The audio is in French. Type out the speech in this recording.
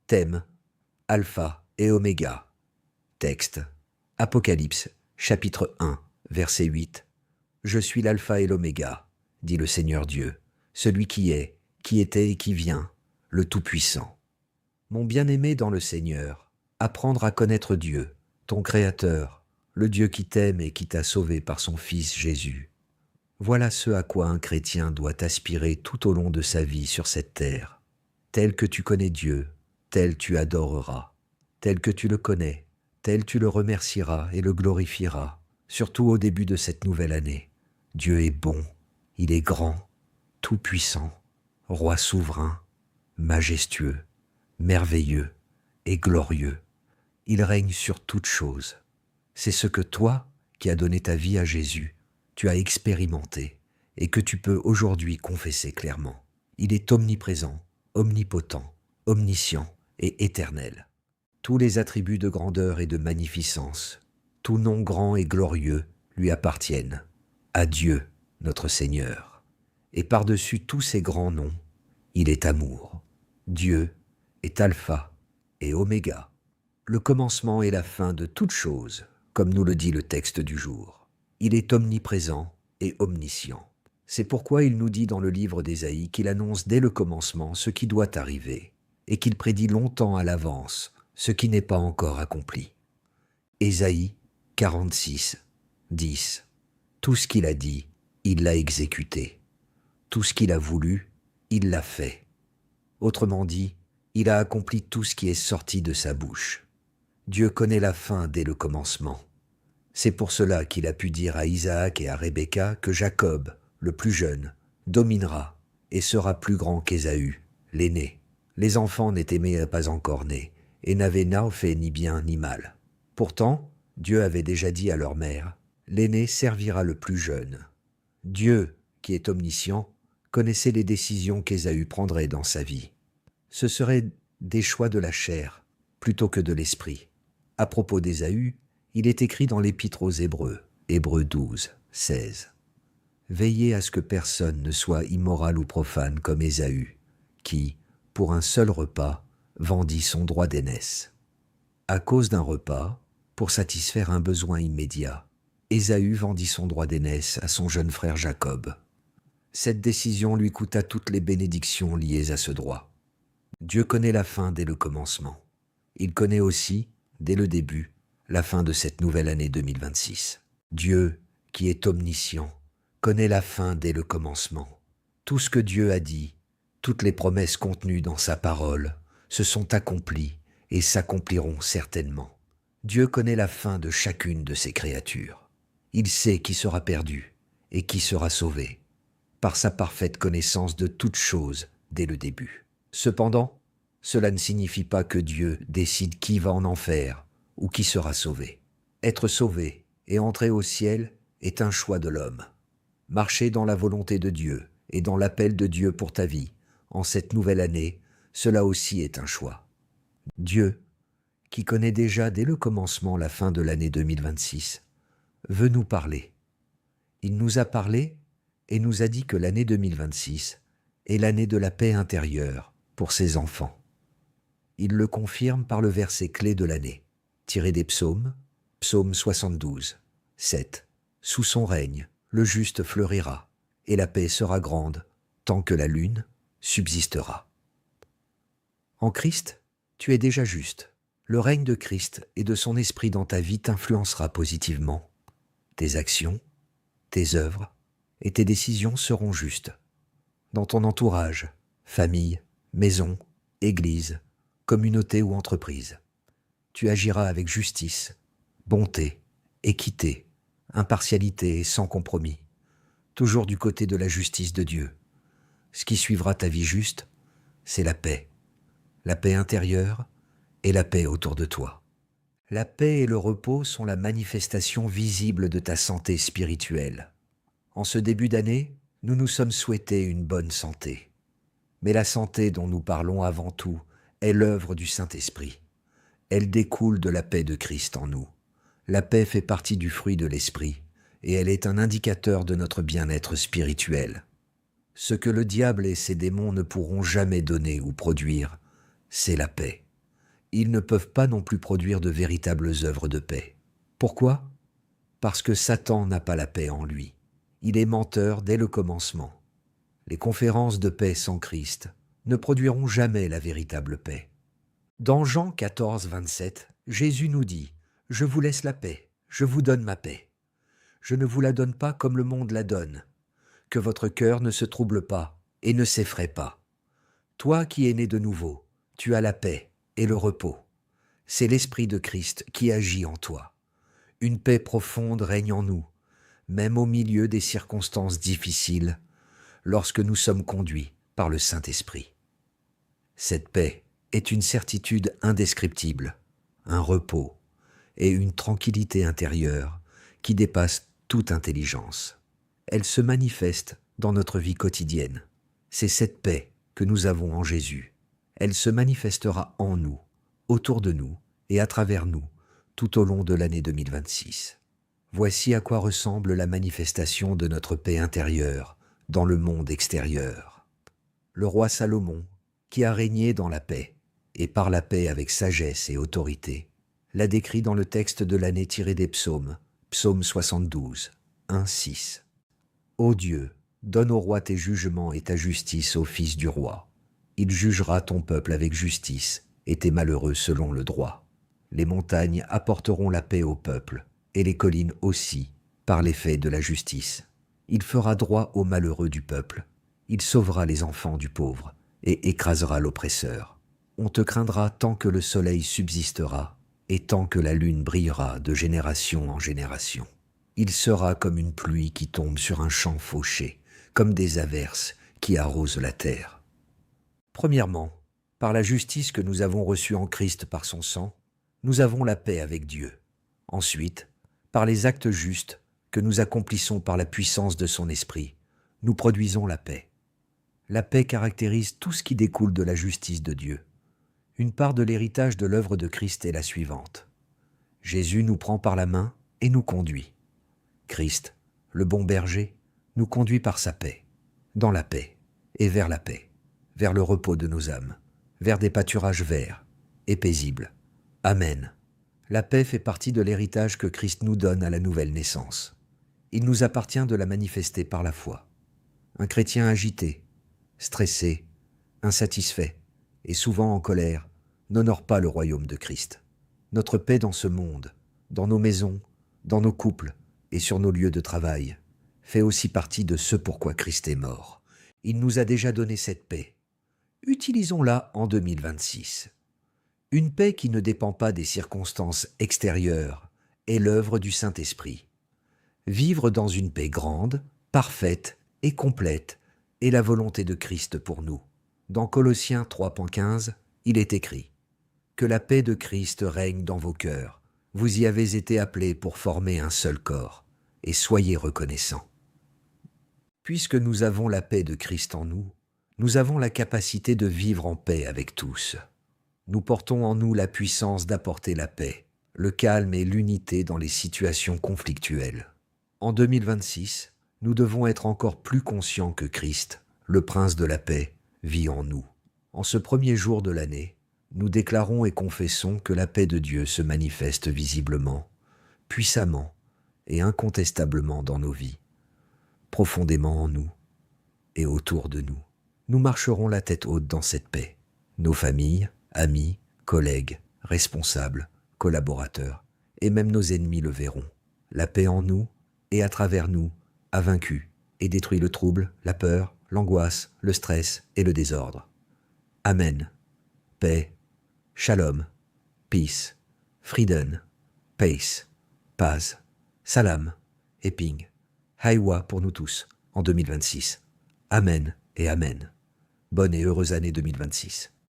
Thème, Alpha et Oméga. Texte, Apocalypse, chapitre 1, verset 8. Je suis l'Alpha et l'Oméga, dit le Seigneur Dieu, celui qui est, qui était et qui vient, le Tout-Puissant. Mon bien-aimé dans le Seigneur, apprendre à connaître Dieu, ton Créateur, le Dieu qui t'aime et qui t'a sauvé par son Fils Jésus. Voilà ce à quoi un chrétien doit aspirer tout au long de sa vie sur cette terre. Tel que tu connais Dieu, tel tu adoreras. Tel que tu le connais, tel tu le remercieras et le glorifieras, surtout au début de cette nouvelle année. Dieu est bon, il est grand, tout-puissant, roi souverain, majestueux, merveilleux et glorieux. Il règne sur toutes choses. C'est ce que toi, qui as donné ta vie à Jésus, tu as expérimenté et que tu peux aujourd'hui confesser clairement. Il est omniprésent, omnipotent, omniscient et éternel. Tous les attributs de grandeur et de magnificence, tout nom grand et glorieux lui appartiennent, à Dieu, notre Seigneur. Et par-dessus tous ces grands noms, il est amour. Dieu est Alpha et Oméga, le commencement et la fin de toutes choses, comme nous le dit le texte du jour. Il est omniprésent et omniscient. C'est pourquoi il nous dit dans le livre d'Ésaïe qu'il annonce dès le commencement ce qui doit arriver, et qu'il prédit longtemps à l'avance ce qui n'est pas encore accompli. Ésaïe 46, 10. Tout ce qu'il a dit, il l'a exécuté. Tout ce qu'il a voulu, il l'a fait. Autrement dit, il a accompli tout ce qui est sorti de sa bouche. Dieu connaît la fin dès le commencement. C'est pour cela qu'il a pu dire à Isaac et à Rebecca que Jacob, le plus jeune, dominera et sera plus grand qu'Ésaü, l'aîné. Les enfants n'étaient pas encore nés et n'avaient fait ni bien ni mal. Pourtant, Dieu avait déjà dit à leur mère, « L'aîné servira le plus jeune ». Dieu, qui est omniscient, connaissait les décisions qu'Ésaü prendrait dans sa vie. Ce seraient des choix de la chair plutôt que de l'esprit. À propos d'Ésaü, il est écrit dans l'Épître aux Hébreux, Hébreux 12, 16. « Veillez à ce que personne ne soit immoral ou profane comme Ésaü, qui, pour un seul repas, vendit son droit d'aînesse. À cause d'un repas, pour satisfaire un besoin immédiat, Ésaü vendit son droit d'aînesse à son jeune frère Jacob. Cette décision lui coûta toutes les bénédictions liées à ce droit. Dieu connaît la fin dès le commencement. Il connaît aussi, dès le début, la fin de cette nouvelle année 2026. Dieu, qui est omniscient, connaît la fin dès le commencement. Tout ce que Dieu a dit, toutes les promesses contenues dans sa parole, se sont accomplies et s'accompliront certainement. Dieu connaît la fin de chacune de ses créatures. Il sait qui sera perdu et qui sera sauvé, par sa parfaite connaissance de toutes choses dès le début. Cependant, cela ne signifie pas que Dieu décide qui va en enfer ou qui sera sauvé. Être sauvé et entrer au ciel est un choix de l'homme. Marcher dans la volonté de Dieu et dans l'appel de Dieu pour ta vie, en cette nouvelle année, cela aussi est un choix. Dieu, qui connaît déjà dès le commencement la fin de l'année 2026, veut nous parler. Il nous a parlé et nous a dit que l'année 2026 est l'année de la paix intérieure pour ses enfants. Il le confirme par le verset clé de l'année, tiré des psaumes, psaume 72, 7. Sous son règne, le juste fleurira, et la paix sera grande, tant que la lune subsistera. En Christ, tu es déjà juste. Le règne de Christ et de son esprit dans ta vie t'influencera positivement. Tes actions, tes œuvres et tes décisions seront justes. Dans ton entourage, famille, maison, église, communauté ou entreprise, tu agiras avec justice, bonté, équité, impartialité et sans compromis, toujours du côté de la justice de Dieu. Ce qui suivra ta vie juste, c'est la paix intérieure et la paix autour de toi. La paix et le repos sont la manifestation visible de ta santé spirituelle. En ce début d'année, nous nous sommes souhaités une bonne santé. Mais la santé dont nous parlons avant tout est l'œuvre du Saint-Esprit. Elle découle de la paix de Christ en nous. La paix fait partie du fruit de l'Esprit et elle est un indicateur de notre bien-être spirituel. Ce que le diable et ses démons ne pourront jamais donner ou produire, c'est la paix. ils ne peuvent pas non plus produire de véritables œuvres de paix. Pourquoi ? Parce que Satan n'a pas la paix en lui. Il est menteur dès le commencement. Les conférences de paix sans Christ ne produiront jamais la véritable paix. Dans Jean 14, 27, Jésus nous dit « Je vous laisse la paix, je vous donne ma paix. Je ne vous la donne pas comme le monde la donne. Que votre cœur ne se trouble pas et ne s'effraie pas. Toi qui es né de nouveau, tu as la paix et le repos. C'est l'Esprit de Christ qui agit en toi. Une paix profonde règne en nous, même au milieu des circonstances difficiles, lorsque nous sommes conduits par le Saint-Esprit. Cette paix est une certitude indescriptible, un repos et une tranquillité intérieure qui dépasse toute intelligence. Elle se manifeste dans notre vie quotidienne. C'est cette paix que nous avons en Jésus. Elle se manifestera en nous, autour de nous et à travers nous, tout au long de l'année 2026. Voici à quoi ressemble la manifestation de notre paix intérieure dans le monde extérieur. Le roi Salomon, qui a régné dans la paix, et par la paix avec sagesse et autorité, l'a décrit dans le texte de l'année tiré des psaumes, psaume 72, 1-6. Ô Dieu, donne au roi tes jugements et ta justice au fils du roi. Il jugera ton peuple avec justice et tes malheureux selon le droit. Les montagnes apporteront la paix au peuple, et les collines aussi, par l'effet de la justice. Il fera droit aux malheureux du peuple. Il sauvera les enfants du pauvre et écrasera l'oppresseur. On te craindra tant que le soleil subsistera et tant que la lune brillera de génération en génération. Il sera comme une pluie qui tombe sur un champ fauché, comme des averses qui arrosent la terre. Premièrement, par la justice que nous avons reçue en Christ par son sang, nous avons la paix avec Dieu. Ensuite, par les actes justes que nous accomplissons par la puissance de son esprit, nous produisons la paix. La paix caractérise tout ce qui découle de la justice de Dieu. Une part de l'héritage de l'œuvre de Christ est la suivante. Jésus nous prend par la main et nous conduit. Christ, le bon berger, nous conduit par sa paix, dans la paix et vers la paix, vers le repos de nos âmes, vers des pâturages verts et paisibles. Amen. La paix fait partie de l'héritage que Christ nous donne à la nouvelle naissance. Il nous appartient de la manifester par la foi. Un chrétien agité, stressé, insatisfait et souvent en colère n'honore pas le royaume de Christ. Notre paix dans ce monde, dans nos maisons, dans nos couples et sur nos lieux de travail, fait aussi partie de ce pourquoi Christ est mort. Il nous a déjà donné cette paix. Utilisons-la en 2026. Une paix qui ne dépend pas des circonstances extérieures est l'œuvre du Saint-Esprit. Vivre dans une paix grande, parfaite et complète est la volonté de Christ pour nous. Dans Colossiens 3.15, il est écrit « Que la paix de Christ règne dans vos cœurs. Vous y avez été appelés pour former un seul corps, et soyez reconnaissants. » Puisque nous avons la paix de Christ en nous, nous avons la capacité de vivre en paix avec tous. Nous portons en nous la puissance d'apporter la paix, le calme et l'unité dans les situations conflictuelles. En 2026, nous devons être encore plus conscients que Christ, le Prince de la paix, vit en nous. En ce premier jour de l'année, nous déclarons et confessons que la paix de Dieu se manifeste visiblement, puissamment et incontestablement dans nos vies, profondément en nous et autour de nous. Nous marcherons la tête haute dans cette paix. Nos familles, amis, collègues, responsables, collaborateurs et même nos ennemis le verront. La paix en nous et à travers nous a vaincu et détruit le trouble, la peur, l'angoisse, le stress et le désordre. Amen. Paix, shalom, peace, frieden, pace, paz, salam et ping. Haïwa pour nous tous en 2026. Amen et amen. Bonne et heureuse année 2026.